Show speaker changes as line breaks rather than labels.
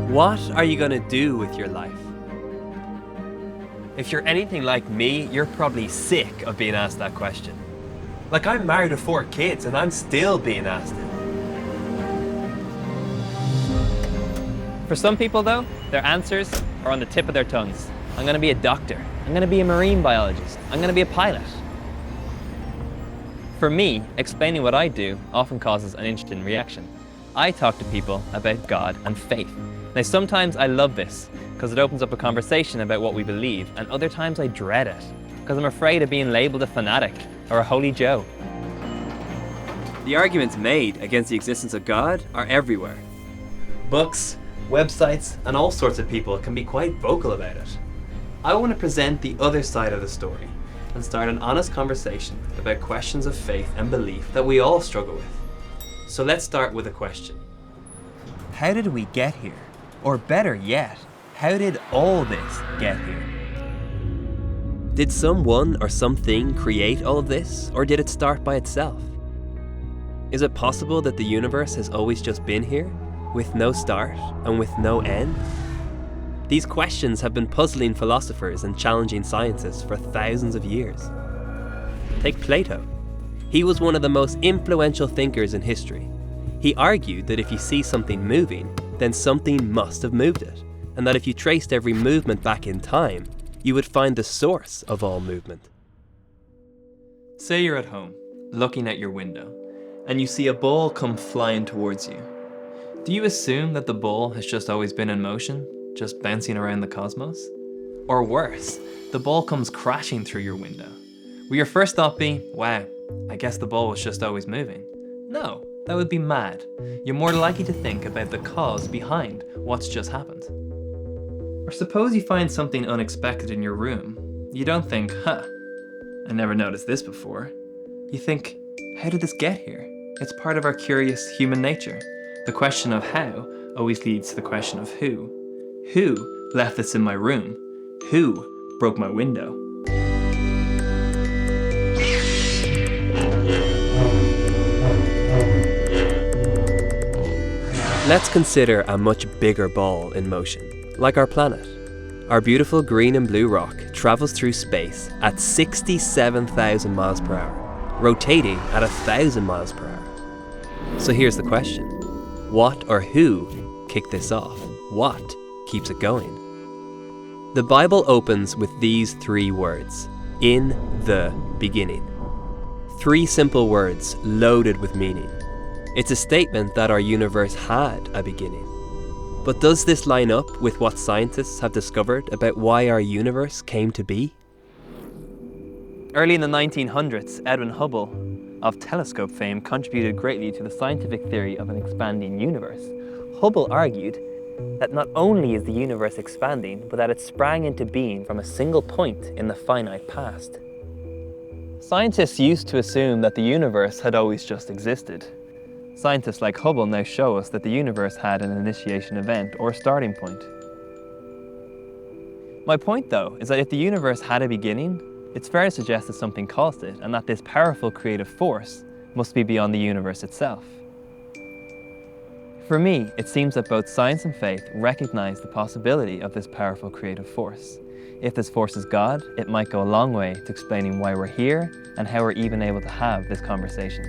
What are you going to do with your life? If you're anything like me, you're probably sick of being asked that question. Like, I'm married with 4 kids and I'm still being asked it.
For some people though, their answers are on the tip of their tongues. I'm going to be a doctor. I'm going to be a marine biologist. I'm going to be a pilot. For me, explaining what I do often causes an interesting reaction. I talk to people about God and faith. Now sometimes I love this because it opens up a conversation about what we believe, and other times I dread it because I'm afraid of being labelled a fanatic or a holy Joe.
The arguments made against the existence of God are everywhere. Books, websites, and all sorts of people can be quite vocal about it. I want to present the other side of the story and start an honest conversation about questions of faith and belief that we all struggle with. So let's start with a question. How did we get here? Or better yet, how did all this get here? Did someone or something create all of this, or did it start by itself? Is it possible that the universe has always just been here, with no start and with no end? These questions have been puzzling philosophers and challenging scientists for thousands of years. Take Plato. He was one of the most influential thinkers in history. He argued that if you see something moving, then something must have moved it, and that if you traced every movement back in time, you would find the source of all movement. Say you're at home, looking at your window, and you see a ball come flying towards you. Do you assume that the ball has just always been in motion, just bouncing around the cosmos? Or worse, the ball comes crashing through your window. Will your first thought be, wow, I guess the ball was just always moving? No, that would be mad. You're more likely to think about the cause behind what's just happened. Or suppose you find something unexpected in your room. You don't think, I never noticed this before. You think, how did this get here? It's part of our curious human nature. The question of how always leads to the question of who. Who left this in my room? Who broke my window? Let's consider a much bigger ball in motion, like our planet. Our beautiful green and blue rock travels through space at 67,000 miles per hour, rotating at 1,000 miles per hour. So here's the question. What or who kicked this off? What keeps it going? The Bible opens with these 3 words, in the beginning. 3 simple words loaded with meaning. It's a statement that our universe had a beginning. But does this line up with what scientists have discovered about why our universe came to be?
Early in the 1900s, Edwin Hubble of telescope fame contributed greatly to the scientific theory of an expanding universe. Hubble argued that not only is the universe expanding, but that it sprang into being from a single point in the finite past. Scientists used to assume that the universe had always just existed. Scientists like Hubble now show us that the universe had an initiation event or starting point. My point though is that if the universe had a beginning, it's fair to suggest that something caused it, and that this powerful creative force must be beyond the universe itself. For me, it seems that both science and faith recognize the possibility of this powerful creative force. If this force is God, it might go a long way to explaining why we're here and how we're even able to have this conversation.